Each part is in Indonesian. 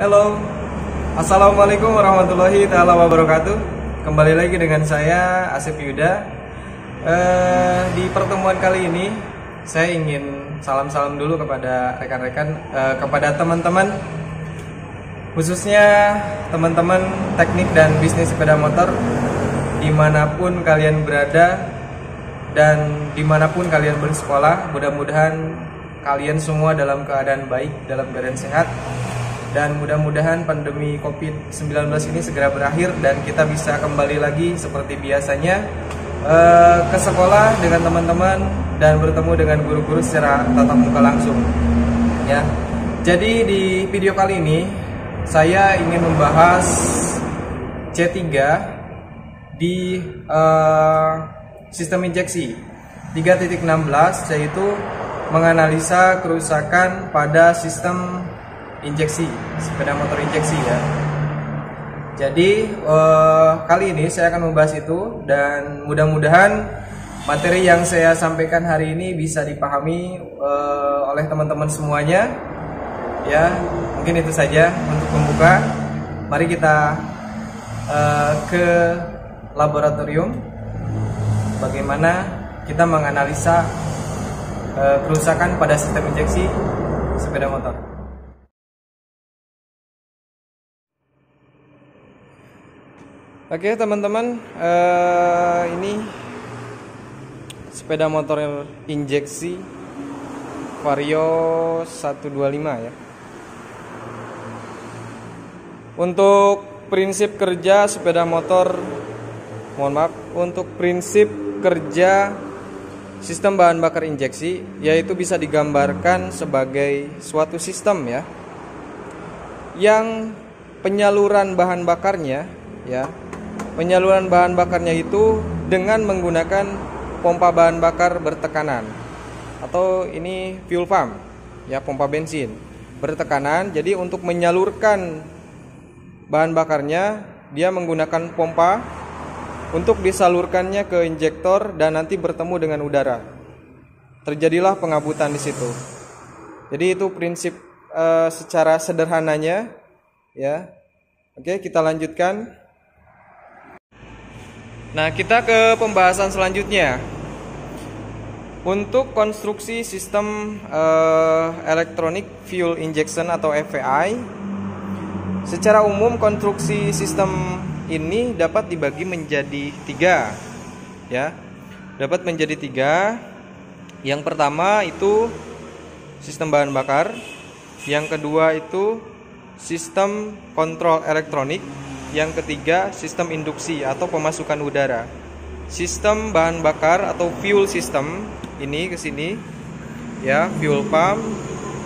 Halo, Assalamualaikum warahmatullahi taala wabarakatuh. Kembali lagi dengan saya Asep Yuda. Di pertemuan kali ini saya ingin salam-salam dulu kepada rekan-rekan, kepada teman-teman, khususnya teman-teman teknik dan bisnis sepeda motor dimanapun kalian berada dan dimanapun kalian bersekolah. Mudah-mudahan kalian semua dalam keadaan baik, dalam keadaan sehat, dan mudah-mudahan pandemi COVID-19 ini segera berakhir dan kita bisa kembali lagi seperti biasanya ke sekolah dengan teman-teman dan bertemu dengan guru-guru secara tatap muka langsung. Ya. Jadi di video kali ini saya ingin membahas C3 di sistem injeksi 3.16, yaitu menganalisa kerusakan pada sistem injeksi, sepeda motor injeksi ya. Jadi kali ini saya akan membahas itu dan mudah-mudahan materi yang saya sampaikan hari ini bisa dipahami oleh teman-teman semuanya. Ya, mungkin itu saja untuk pembuka. Mari kita ke laboratorium. Bagaimana kita menganalisa kerusakan pada sistem injeksi sepeda motor. Oke teman-teman, ini sepeda motor injeksi Vario 125 ya. Untuk prinsip kerja sepeda motor, untuk prinsip kerja sistem bahan bakar injeksi, yaitu bisa digambarkan sebagai suatu sistem ya, yang penyaluran bahan bakarnya ya. Penyaluran bahan bakarnya itu dengan menggunakan pompa bahan bakar bertekanan, atau ini fuel pump ya, pompa bensin bertekanan. Jadi untuk menyalurkan bahan bakarnya dia menggunakan pompa untuk disalurkannya ke injektor dan nanti bertemu dengan udara. Terjadilah pengabutan di situ. Jadi itu prinsip secara sederhananya ya. Oke, kita lanjutkan. Nah, kita ke pembahasan selanjutnya. Untuk konstruksi sistem electronic fuel injection atau EVI, secara umum konstruksi sistem ini dapat dibagi menjadi tiga, ya. Dapat menjadi tiga. Yang pertama itu sistem bahan bakar. Yang kedua itu sistem kontrol elektronik. Yang ketiga, sistem induksi atau pemasukan udara. Sistem bahan bakar atau fuel system ini ke sini ya, fuel pump,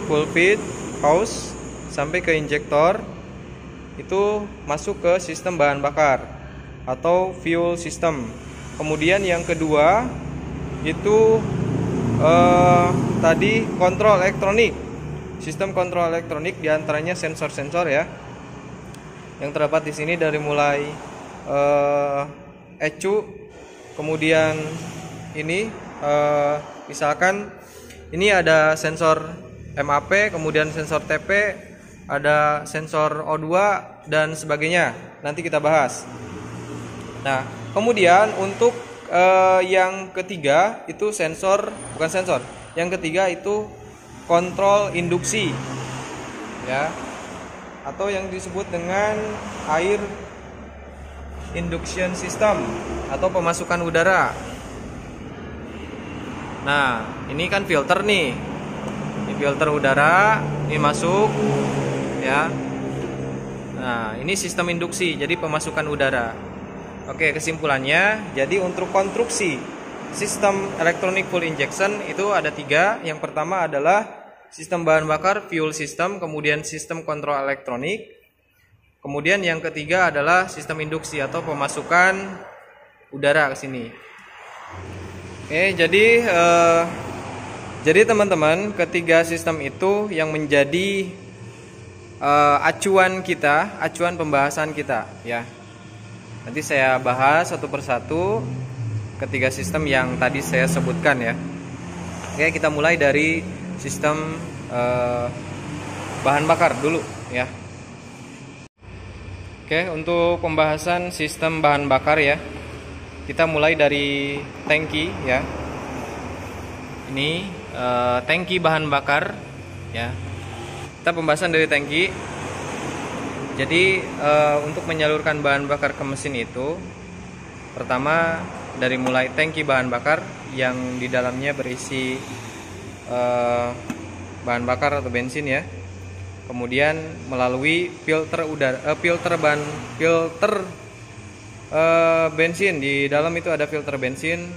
full feed, hose sampai ke injektor itu masuk ke sistem bahan bakar atau fuel system. Kemudian yang kedua itu tadi kontrol elektronik. Sistem kontrol elektronik diantaranya sensor-sensor ya, yang terdapat di sini dari mulai ECU, kemudian ini misalkan ini ada sensor MAP, kemudian sensor TP, ada sensor O2 dan sebagainya. Nanti kita bahas. Nah, kemudian untuk yang ketiga itu bukan sensor. Yang ketiga itu kontrol induksi. Ya. Atau yang disebut dengan air induction system atau pemasukan udara. Nah, ini kan filter nih. Ini filter udara, ini masuk ya. Nah, ini sistem induksi, jadi pemasukan udara. Oke, kesimpulannya, jadi untuk konstruksi sistem electronic fuel injection itu ada tiga. Yang pertama adalah sistem bahan bakar fuel system, kemudian sistem kontrol elektronik, kemudian yang ketiga adalah sistem induksi atau pemasukan udara ke sini. Oke, jadi teman-teman, ketiga sistem itu yang menjadi acuan pembahasan kita ya. Nanti saya bahas satu persatu ketiga sistem yang tadi saya sebutkan ya. Oke, kita mulai dari sistem bahan bakar dulu ya. Oke, untuk pembahasan sistem bahan bakar ya, kita mulai dari tangki ya. Ini tangki bahan bakar ya. Kita pembahasan dari tangki. Jadi untuk menyalurkan bahan bakar ke mesin itu, pertama dari mulai tangki bahan bakar yang di dalamnya berisi bahan bakar atau bensin ya. Kemudian melalui filter bensin. Di dalam itu ada filter bensin,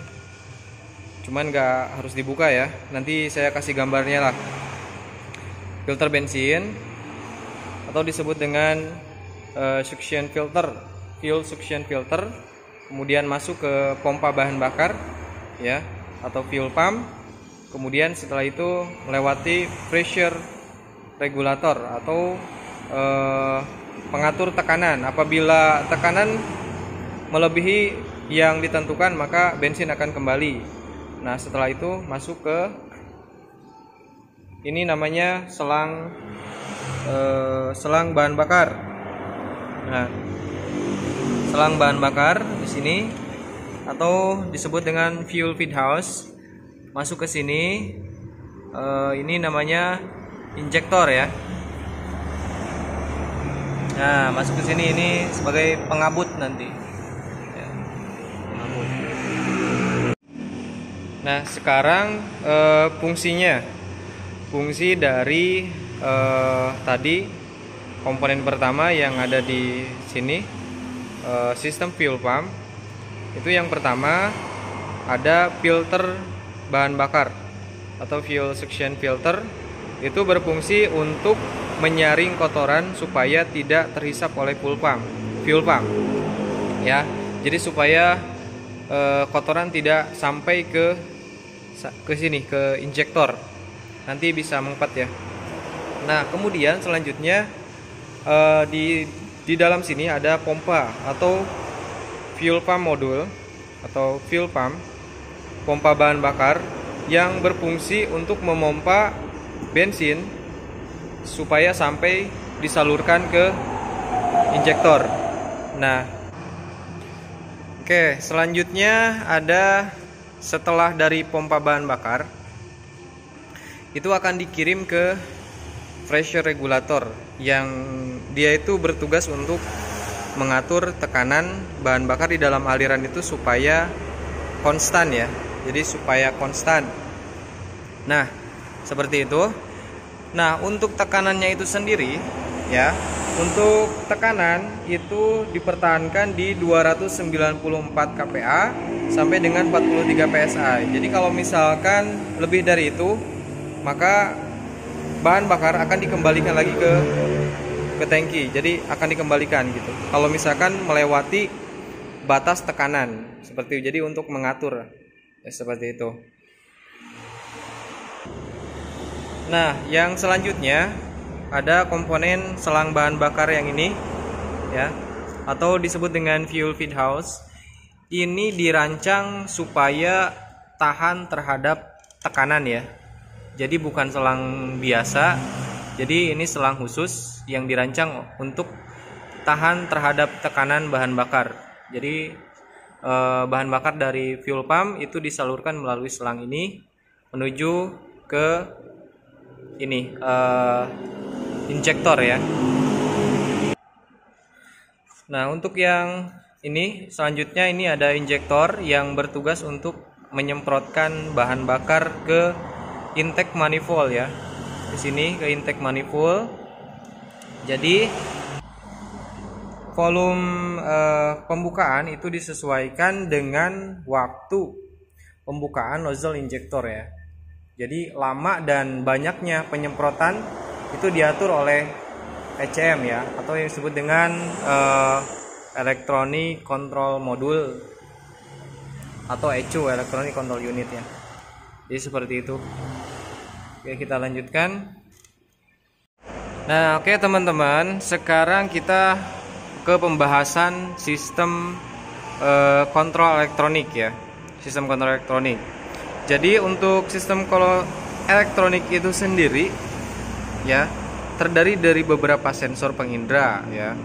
cuman nggak harus dibuka ya, nanti saya kasih gambarnya lah. Filter bensin atau disebut dengan suction filter, fuel suction filter, kemudian masuk ke pompa bahan bakar ya, atau fuel pump. Kemudian setelah itu melewati pressure regulator atau pengatur tekanan. Apabila tekanan melebihi yang ditentukan, maka bensin akan kembali. Nah, setelah itu masuk ke ini namanya selang bahan bakar. Nah, selang bahan bakar di sini atau disebut dengan fuel feed house. Masuk ke sini, ini namanya injektor ya. Nah, masuk ke sini, ini sebagai pengabut nanti. Ya, pengabut. Nah, sekarang fungsi dari tadi komponen pertama yang ada di sini, sistem fuel pump. Itu yang pertama ada filter bahan bakar atau fuel suction filter. Itu berfungsi untuk menyaring kotoran supaya tidak terhisap oleh fuel pump ya. Jadi supaya kotoran tidak sampai ke sini, ke injektor, nanti bisa mengempet ya. Nah, kemudian selanjutnya di dalam sini ada pompa atau fuel pump modul atau fuel pump, pompa bahan bakar yang berfungsi untuk memompa bensin supaya sampai disalurkan ke injektor. Nah, oke, selanjutnya ada setelah dari pompa bahan bakar itu akan dikirim ke pressure regulator yang dia itu bertugas untuk mengatur tekanan bahan bakar di dalam aliran itu supaya konstan ya. Jadi supaya konstan. Nah, seperti itu. Nah, untuk tekanannya itu sendiri ya, untuk tekanan itu dipertahankan di 294 kPa sampai dengan 43 PSI. Jadi kalau misalkan lebih dari itu, maka bahan bakar akan dikembalikan lagi ke tangki. Jadi akan dikembalikan gitu. Kalau misalkan melewati batas tekanan seperti itu. Jadi untuk mengatur ya, seperti itu. Nah, yang selanjutnya ada komponen selang bahan bakar yang ini ya, atau disebut dengan fuel feed house. Ini dirancang supaya tahan terhadap tekanan ya. Jadi bukan selang biasa. Jadi ini selang khusus yang dirancang untuk tahan terhadap tekanan bahan bakar. Jadi bahan bakar dari fuel pump itu disalurkan melalui selang ini menuju ke ini injektor ya. Nah, untuk yang ini selanjutnya ini ada injektor yang bertugas untuk menyemprotkan bahan bakar ke intake manifold ya. Di sini ke intake manifold. Jadi volume pembukaan itu disesuaikan dengan waktu pembukaan nozzle injektor ya. Jadi lama dan banyaknya penyemprotan itu diatur oleh ECM ya, atau yang disebut dengan Electronic Control Module atau ECU, Electronic Control Unit ya. Jadi seperti itu. Oke, kita lanjutkan. Nah, oke teman-teman, sekarang kita ke pembahasan sistem kontrol elektronik ya. Sistem kontrol elektronik. Jadi untuk sistem kontrol elektronik itu sendiri ya terdiri dari beberapa sensor pengindra ya.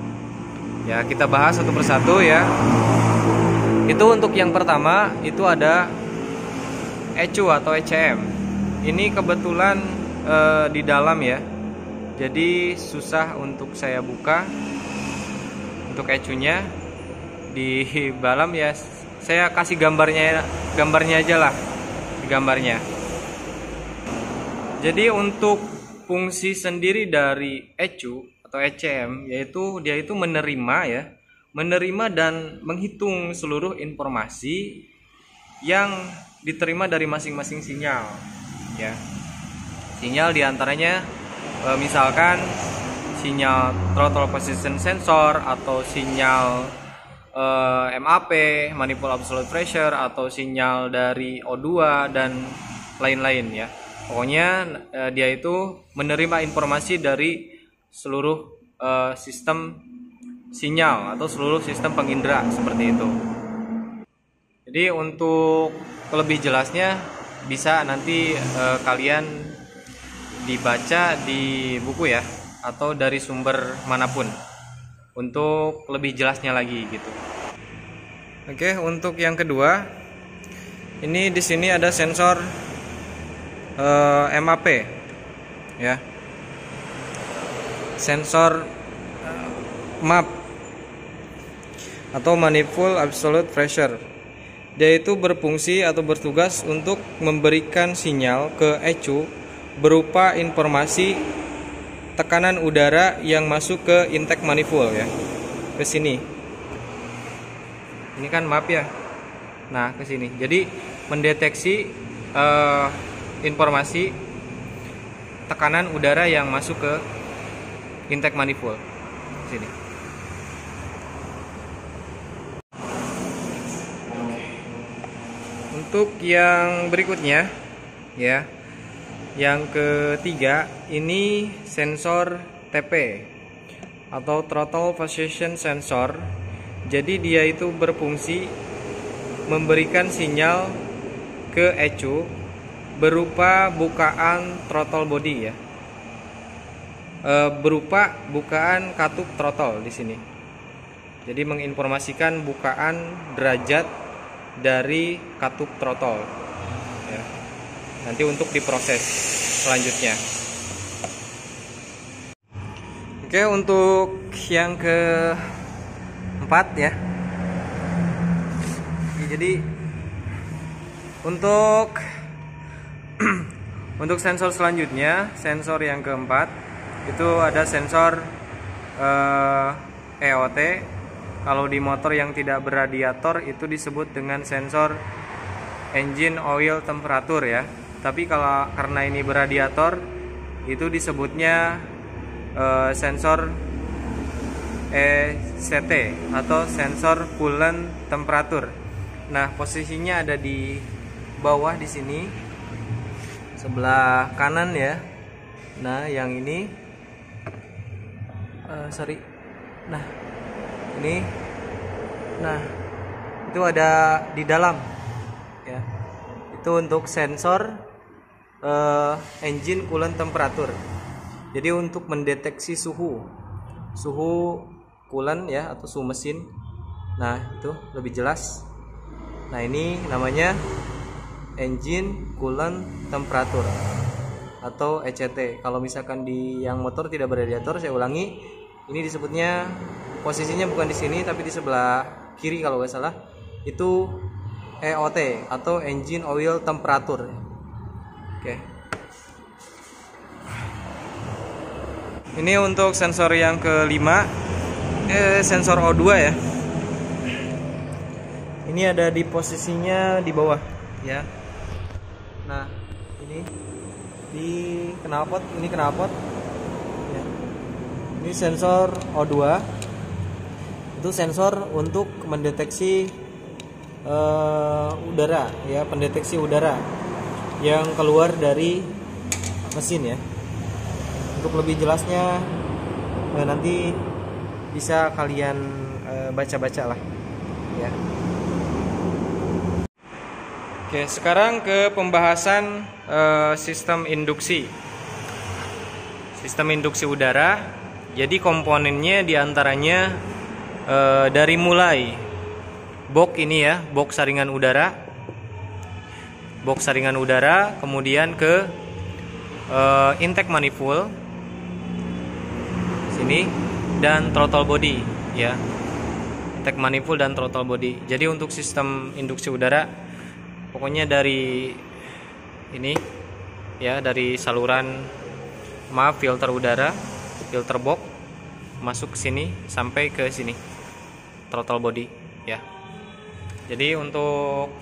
Ya, kita bahas satu persatu ya. Itu untuk yang pertama, itu ada ECU atau ECM. Ini kebetulan di dalam ya. Jadi susah untuk saya buka. Untuk ECU-nya di dalam ya. Saya kasih gambarnya aja lah, gambarnya. Jadi untuk fungsi sendiri dari ECU atau ECM, yaitu dia itu menerima dan menghitung seluruh informasi yang diterima dari masing-masing sinyal ya. Sinyal diantaranya misalkan sinyal throttle position sensor, atau sinyal MAP, manifold absolute pressure, atau sinyal dari O2 dan lain-lain ya. Pokoknya dia itu menerima informasi dari seluruh sistem sinyal atau seluruh sistem pengindera seperti itu. Jadi untuk lebih jelasnya bisa nanti kalian dibaca di buku ya, atau dari sumber manapun untuk lebih jelasnya lagi gitu. Oke, untuk yang kedua, ini di sini ada sensor MAP ya, sensor MAP atau manifold absolute pressure. Dia itu berfungsi atau bertugas untuk memberikan sinyal ke ECU berupa informasi tekanan udara yang masuk ke intake manifold ya, ke sini. Ini kan MAP ya. Nah, ke sini. Jadi mendeteksi informasi tekanan udara yang masuk ke intake manifold sini. Untuk yang berikutnya ya, yang ketiga, ini sensor TP atau throttle position sensor. Jadi dia itu berfungsi memberikan sinyal ke ECU berupa bukaan throttle body ya, berupa bukaan katup throttle di sini. Jadi menginformasikan bukaan derajat dari katup throttle ya, nanti untuk diproses selanjutnya. Oke, untuk yang keempat ya. Jadi untuk sensor selanjutnya, sensor yang keempat itu ada sensor EOT. Kalau di motor yang tidak berradiator itu disebut dengan sensor engine oil temperature ya. Tapi karena ini berradiator, itu disebutnya sensor ECT atau sensor coolant temperature. Nah, posisinya ada di bawah di sini, sebelah kanan ya. Nah, yang ini Nah, ini. Nah, itu ada di dalam ya. Itu untuk sensor engine coolant temperature. Jadi untuk mendeteksi suhu coolant ya, atau suhu mesin. Nah, itu lebih jelas. Nah, ini namanya engine coolant temperature atau ECT. Kalau misalkan di yang motor tidak berradiator, saya ulangi, ini disebutnya, posisinya bukan di sini tapi di sebelah kiri kalau nggak salah, itu EOT atau engine oil temperature. Oke. Ini untuk sensor yang kelima, sensor O2 ya. Ini ada di posisinya di bawah ya. Nah, ini di knalpot, ini knalpot ya. Ini sensor O2. Itu sensor untuk mendeteksi udara ya, pendeteksi udara yang keluar dari mesin ya. Untuk lebih jelasnya nanti bisa kalian baca-baca lah ya. Oke, sekarang ke pembahasan sistem induksi. Sistem induksi udara. Jadi komponennya diantaranya dari mulai box ini ya, box saringan udara, kemudian ke intake manifold sini dan throttle body ya, intake manifold dan throttle body. Jadi untuk sistem induksi udara pokoknya dari ini ya, dari saluran filter udara, filter box masuk ke sini sampai ke sini throttle body ya. Jadi untuk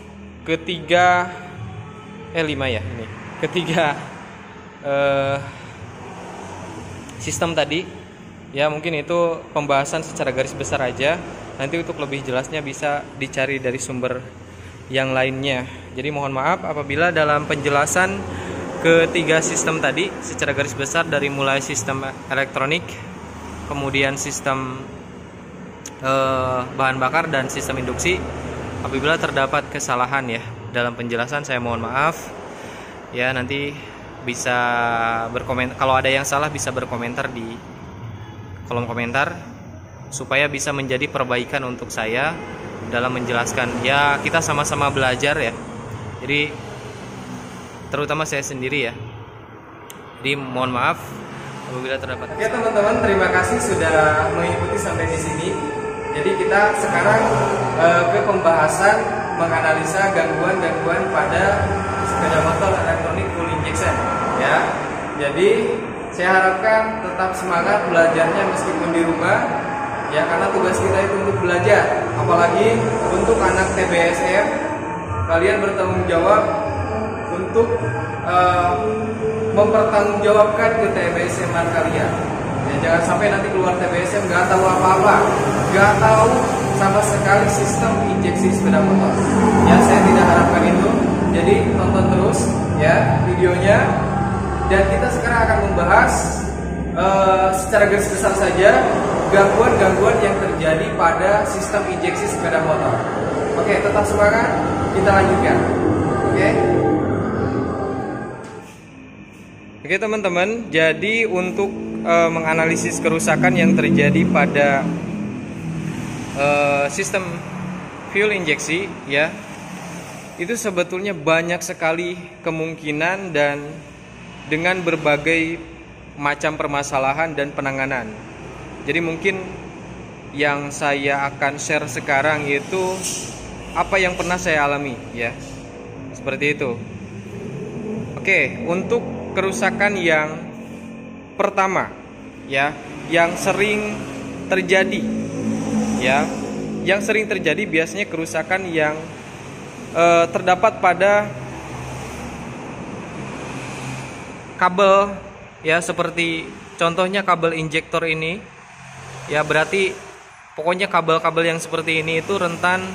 ketiga 5 ya, ini ketiga sistem tadi ya, mungkin itu pembahasan secara garis besar aja. Nanti untuk lebih jelasnya bisa dicari dari sumber yang lainnya. Jadi mohon maaf apabila dalam penjelasan ketiga sistem tadi secara garis besar, dari mulai sistem elektronik, kemudian sistem bahan bakar dan sistem induksi, apabila terdapat kesalahan ya dalam penjelasan, saya mohon maaf ya. Nanti bisa berkomentar, kalau ada yang salah bisa berkomentar di kolom komentar supaya bisa menjadi perbaikan untuk saya dalam menjelaskan ya. Kita sama-sama belajar ya, jadi terutama saya sendiri ya. Jadi mohon maaf apabila terdapat. Oke teman-teman, terima kasih sudah mengikuti sampai di sini. Jadi kita sekarang ke pembahasan menganalisa gangguan-gangguan pada sepeda motor elektronik full injection ya. Jadi saya harapkan tetap semangat belajarnya meskipun di rumah ya, karena tugas kita itu untuk belajar. Apalagi untuk anak TBSM, kalian bertanggung jawab untuk mempertanggungjawabkan ke TBSM kalian. Ya, jangan sampai nanti keluar TBSM nggak tahu apa-apa, nggak tahu sama sekali sistem injeksi sepeda motor. Ya, saya tidak harapkan itu. Jadi tonton terus ya videonya, dan kita sekarang akan membahas secara garis besar saja gangguan-gangguan yang terjadi pada sistem injeksi sepeda motor. Oke, tetap semangat, kita lanjutkan. Oke teman-teman, jadi untuk menganalisis kerusakan yang terjadi pada sistem fuel injeksi ya, itu sebetulnya banyak sekali kemungkinan dan dengan berbagai macam permasalahan dan penanganan. Jadi mungkin yang saya akan share sekarang itu apa yang pernah saya alami ya, seperti itu. Oke, untuk kerusakan yang pertama ya, yang sering terjadi ya, yang sering terjadi biasanya kerusakan yang terdapat pada kabel ya, seperti contohnya kabel injektor ini ya. Berarti pokoknya kabel-kabel yang seperti ini itu rentan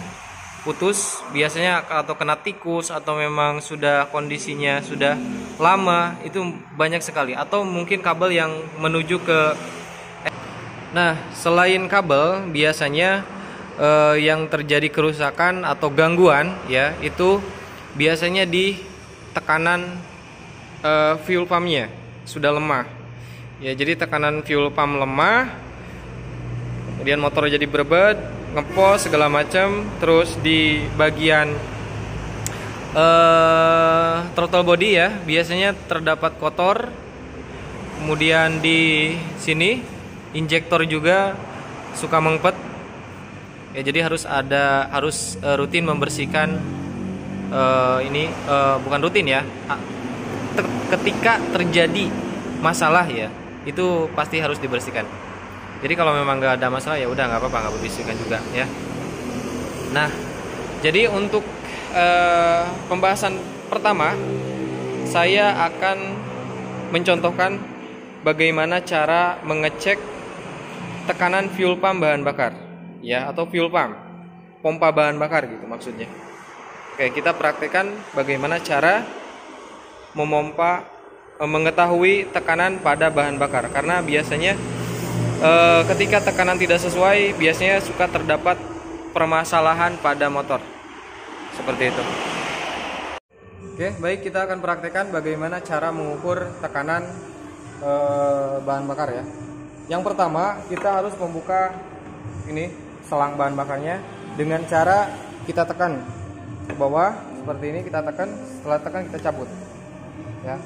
putus biasanya, atau kena tikus, atau memang sudah kondisinya sudah lama, itu banyak sekali. Atau mungkin kabel yang menuju ke, nah selain kabel biasanya yang terjadi kerusakan atau gangguan ya, itu biasanya di tekanan fuel pumpnya sudah lemah ya. Jadi tekanan fuel pump lemah, kemudian motor jadi berbet, ngepos segala macam. Terus di bagian throttle body ya, biasanya terdapat kotor. Kemudian di sini injektor juga suka mengepet ya, jadi harus rutin membersihkan ini, bukan rutin ya, ketika terjadi masalah ya, itu pasti harus dibersihkan. Jadi kalau memang nggak ada masalah ya udah nggak apa-apa, nggak berbisihkan juga ya. Nah, jadi untuk pembahasan pertama saya akan mencontohkan bagaimana cara mengecek tekanan fuel pump bahan bakar ya, atau fuel pump, pompa bahan bakar gitu maksudnya. Oke, kita praktekkan bagaimana cara mengetahui tekanan pada bahan bakar, karena biasanya ketika tekanan tidak sesuai biasanya suka terdapat permasalahan pada motor seperti itu. Oke, baik, kita akan praktekkan bagaimana cara mengukur tekanan bahan bakar ya. Yang pertama kita harus membuka ini selang bahan bakarnya dengan cara kita tekan ke bawah seperti ini, kita tekan, setelah tekan kita cabut ya.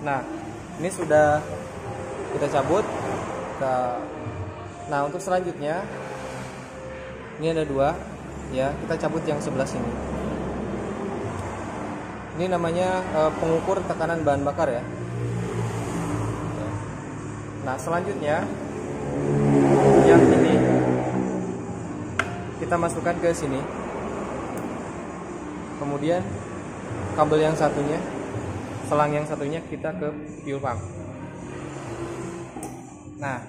Nah, ini sudah kita cabut. Nah, untuk selanjutnya ini ada dua ya, kita cabut yang sebelah sini. Ini namanya pengukur tekanan bahan bakar ya. Nah, selanjutnya yang ini kita masukkan ke sini. Kemudian kabel yang satunya, selang yang satunya kita ke fuel pump. Nah,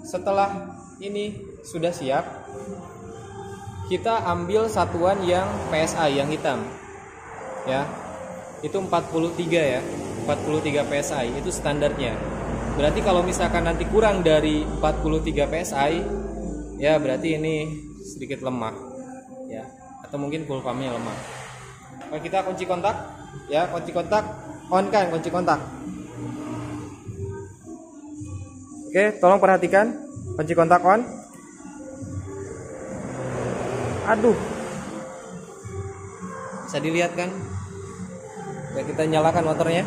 setelah ini sudah siap, kita ambil satuan yang PSI yang hitam ya, itu 43 ya, 43 PSI itu standarnya. Berarti kalau misalkan nanti kurang dari 43 PSI ya berarti ini sedikit lemah ya, atau mungkin fuel pumpnya lemah. Oke, kita kunci kontak ya, kunci kontak on kan, kunci kontak. Oke, tolong perhatikan kunci kontak on. Aduh, bisa dilihat kan? Ya, kita nyalakan motornya.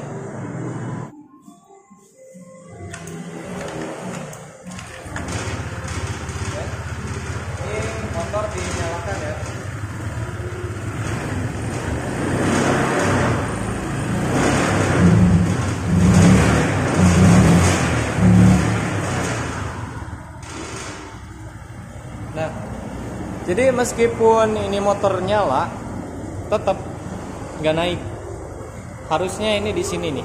Ya. Ini motor dinyalakan ya. Nah, jadi meskipun ini motor nyala, tetap nggak naik. Harusnya ini di sini nih,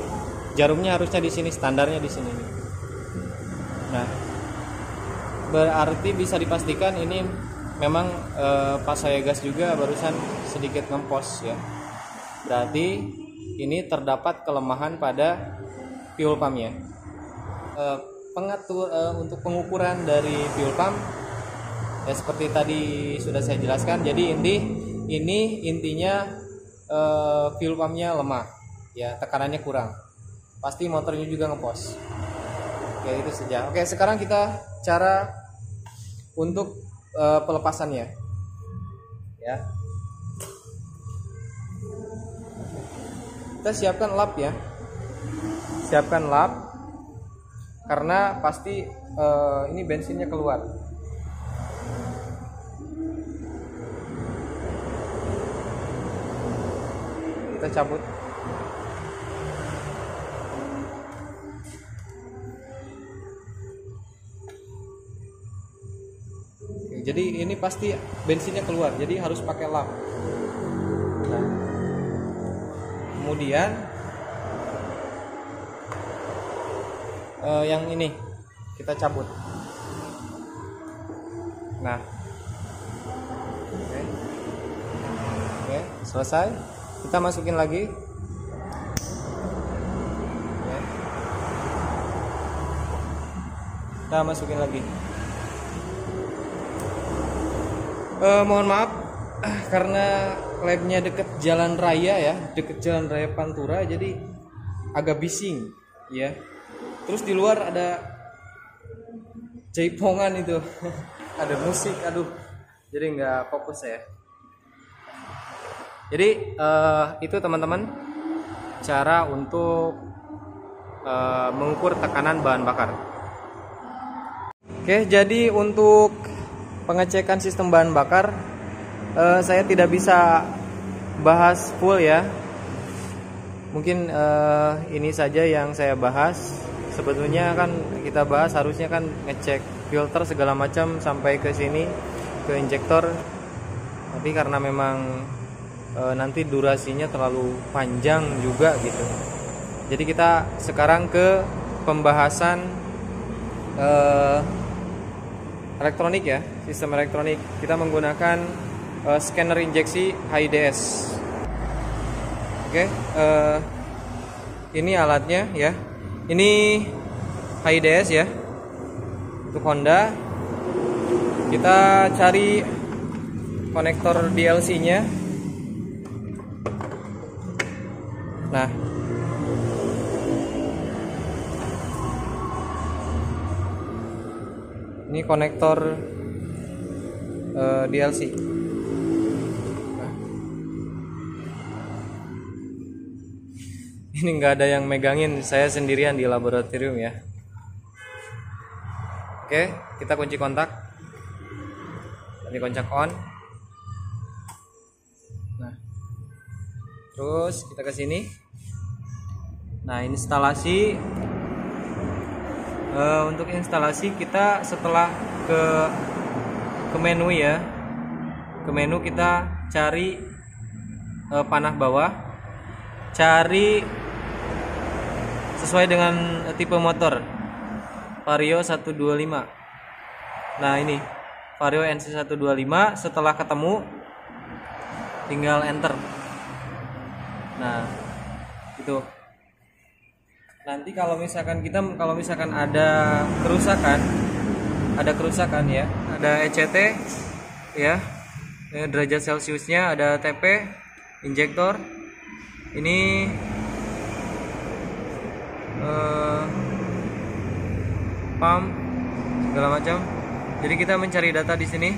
jarumnya harusnya di sini, standarnya di sini nih. Nah, berarti bisa dipastikan ini memang pas saya gas juga barusan sedikit ngempos ya. Berarti ini terdapat kelemahan pada fuel pumpnya. Untuk pengukuran dari fuel pump ya seperti tadi sudah saya jelaskan. Jadi ini intinya fuel pumpnya lemah ya, tekanannya kurang, pasti motornya juga ngepos. Oke, itu saja. Oke, sekarang kita cara untuk pelepasannya ya. Kita siapkan lap ya, siapkan lap karena pasti ini bensinnya keluar. Kita cabut. Oke, jadi ini pasti bensinnya keluar, jadi harus pakai lap. Nah, kemudian yang ini kita cabut. Nah, oke, selesai. Kita masukin lagi. Ya. Kita masukin lagi. Mohon maaf karena labnya deket jalan raya ya, deket jalan raya Pantura, jadi agak bising ya. Terus di luar ada jaipongan itu, ada musik, aduh, jadi nggak fokus ya. Jadi itu teman-teman cara untuk mengukur tekanan bahan bakar. Oke, jadi untuk pengecekan sistem bahan bakar saya tidak bisa bahas full ya. Mungkin ini saja yang saya bahas. Sebetulnya kan kita bahas harusnya kan ngecek filter segala macam sampai ke sini, ke injektor. Tapi karena memang nanti durasinya terlalu panjang juga gitu. Jadi kita sekarang ke pembahasan elektronik ya, sistem elektronik. Kita menggunakan scanner injeksi HIDS. Oke, ini alatnya ya. Ini HIDS ya, untuk Honda. Kita cari konektor DLC-nya. Nah, ini konektor DLC. Nah, ini nggak ada yang megangin, saya sendirian di laboratorium ya. Oke, kita kunci kontak. Ini kontak on. Nah, terus kita ke sini. Nah, instalasi. Untuk instalasi kita setelah ke menu ya, ke menu kita cari panah bawah, cari sesuai dengan tipe motor Vario 125. Nah, ini Vario NC 125. Setelah ketemu tinggal enter. Nah, itu. Nanti kalau misalkan ada kerusakan ya, ada ECT ya, derajat Celciusnya, ada TP, injektor, ini pump segala macam. Jadi kita mencari data di sini.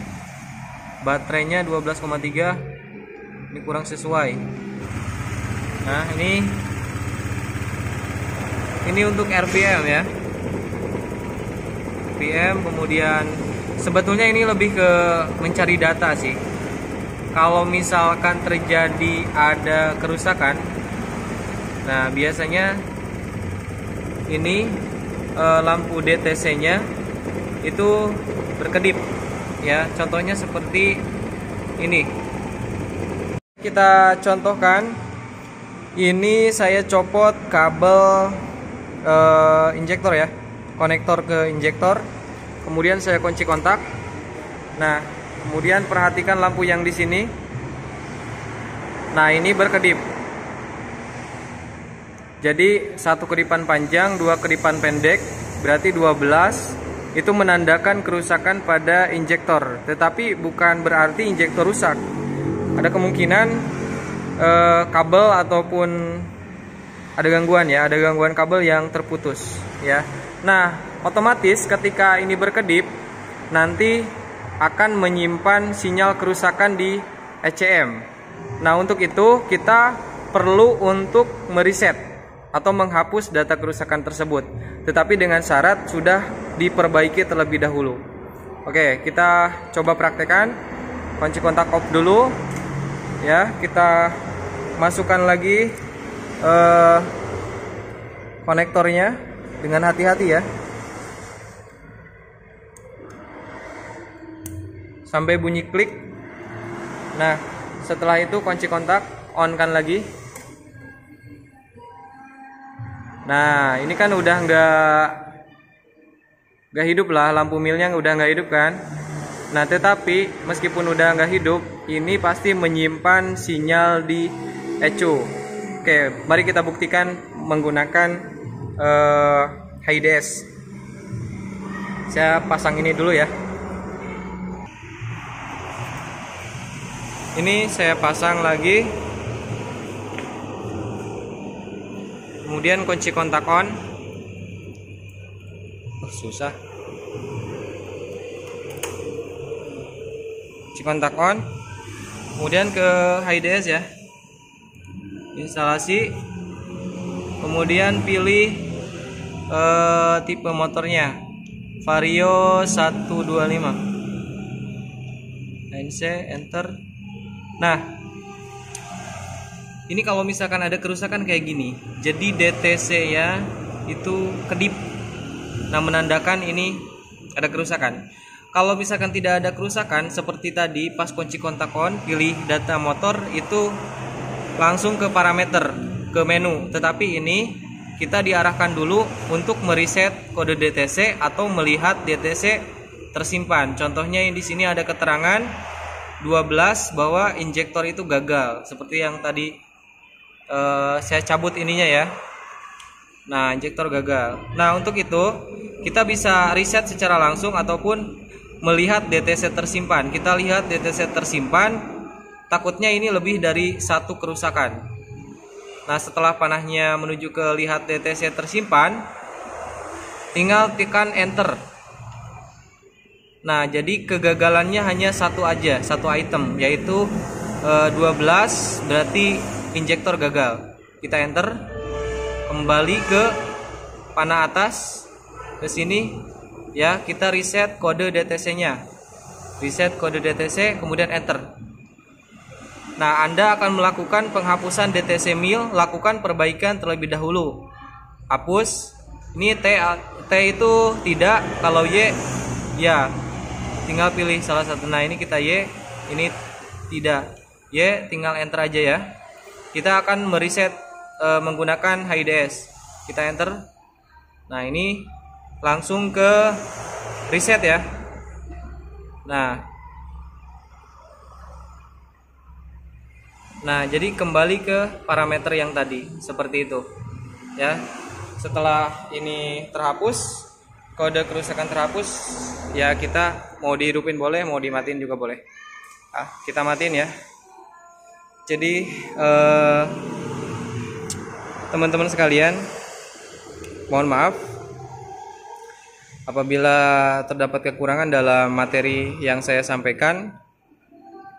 Baterainya 12,3. Ini kurang sesuai. Nah, ini untuk RPM ya. RPM, kemudian sebetulnya ini lebih ke mencari data sih. Kalau misalkan terjadi ada kerusakan, nah biasanya ini lampu DTC-nya itu berkedip ya. Contohnya seperti ini. Kita contohkan, ini saya copot kabel injektor ya, konektor ke injektor, kemudian saya kunci kontak. Nah, kemudian perhatikan lampu yang di sini. Nah, ini berkedip. Jadi satu kedipan panjang, dua kedipan pendek, berarti 12. Itu menandakan kerusakan pada injektor, tetapi bukan berarti injektor rusak. Ada kemungkinan kabel ataupun ada gangguan kabel yang terputus ya. Nah, otomatis ketika ini berkedip nanti akan menyimpan sinyal kerusakan di ECM. Nah, untuk itu kita perlu untuk mereset atau menghapus data kerusakan tersebut, tetapi dengan syarat sudah diperbaiki terlebih dahulu. Oke, kita coba praktekkan. Kunci kontak off dulu ya. Kita masukkan lagi konektornya dengan hati-hati ya, sampai bunyi klik. Nah, setelah itu kunci kontak, on kan lagi. Nah, ini kan udah nggak hidup lah, lampu milnya udah nggak hidup kan. Nah, tetapi meskipun udah nggak hidup, ini pasti menyimpan sinyal di ECU. Oke, mari kita buktikan menggunakan HIDS. Saya pasang ini dulu ya. Ini saya pasang lagi. Kemudian kunci kontak on. Susah. Kunci kontak on. Kemudian ke HIDS ya. Instalasi. Kemudian pilih tipe motornya Vario 125. NC, enter. Nah, ini kalau misalkan ada kerusakan kayak gini, jadi DTC ya itu kedip. Nah, menandakan ini ada kerusakan. Kalau misalkan tidak ada kerusakan seperti tadi, pas kunci kontak on, pilih data motor, itu langsung ke parameter, ke menu. Tetapi ini kita diarahkan dulu untuk mereset kode DTC atau melihat DTC tersimpan. Contohnya di sini ada keterangan 12 bahwa injektor itu gagal, seperti yang tadi saya cabut ininya ya. Nah, injektor gagal. Nah, untuk itu kita bisa reset secara langsung ataupun melihat DTC tersimpan. Kita lihat DTC tersimpan, takutnya ini lebih dari satu kerusakan. Nah, setelah panahnya menuju ke lihat DTC tersimpan, tinggal tekan enter. Nah, jadi kegagalannya hanya satu aja, satu item, yaitu 12, berarti injektor gagal. Kita enter, kembali ke panah atas, ke sini ya, kita reset kode DTC-nya. Reset kode DTC, kemudian enter. Nah, Anda akan melakukan penghapusan DTC mil, lakukan perbaikan terlebih dahulu. Hapus. Ini T itu tidak, kalau Y ya. Tinggal pilih salah satu. Nah, ini kita Y, ini tidak. Y tinggal enter aja ya. Kita akan mereset menggunakan HIDS. Kita enter. Nah, ini langsung ke reset ya. Nah, jadi kembali ke parameter yang tadi seperti itu ya. Setelah ini terhapus, kode kerusakan terhapus ya, kita mau dihidupin boleh, mau dimatiin juga boleh. Kita matiin ya. Jadi teman-teman sekalian, mohon maaf apabila terdapat kekurangan dalam materi yang saya sampaikan,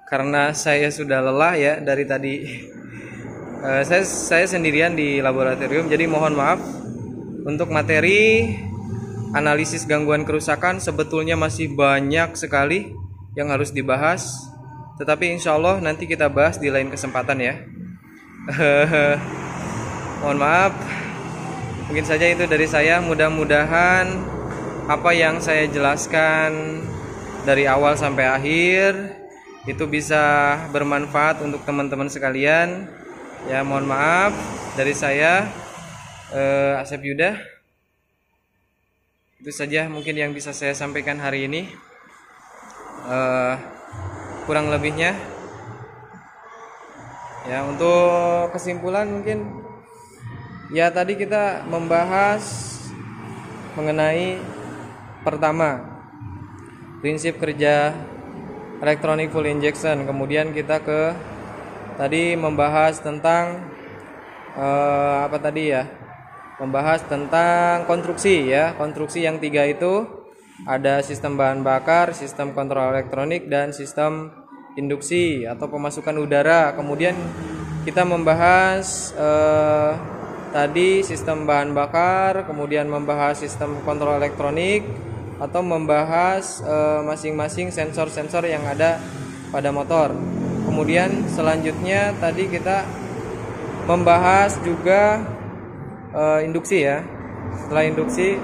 karena saya sudah lelah ya dari tadi. Saya sendirian di laboratorium, jadi mohon maaf. Untuk materi analisis gangguan kerusakan sebetulnya masih banyak sekali yang harus dibahas, tetapi insya Allah nanti kita bahas di lain kesempatan ya. Mohon maaf, mungkin saja itu dari saya. Mudah-mudahan apa yang saya jelaskan dari awal sampai akhir itu bisa bermanfaat untuk teman-teman sekalian ya. Mohon maaf dari saya, Asep Yuda. Itu saja mungkin yang bisa saya sampaikan hari ini. Kurang lebihnya ya, untuk kesimpulan mungkin ya, tadi kita membahas mengenai pertama prinsip kerja electronic fuel injection, kemudian kita ke tadi membahas tentang apa tadi ya, membahas tentang konstruksi ya. Konstruksi yang 3 itu ada sistem bahan bakar, sistem kontrol elektronik, dan sistem induksi atau pemasukan udara. Kemudian kita membahas tadi sistem bahan bakar, kemudian membahas sistem kontrol elektronik, atau membahas masing-masing sensor-sensor yang ada pada motor. Kemudian selanjutnya tadi kita membahas juga induksi ya. Setelah induksi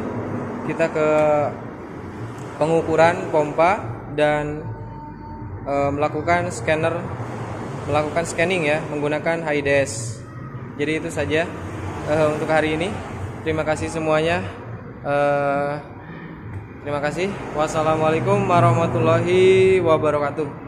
kita ke pengukuran pompa dan melakukan scanning ya menggunakan HIDS. Jadi itu saja untuk hari ini. Terima kasih semuanya. Terima kasih. Wassalamualaikum warahmatullahi wabarakatuh.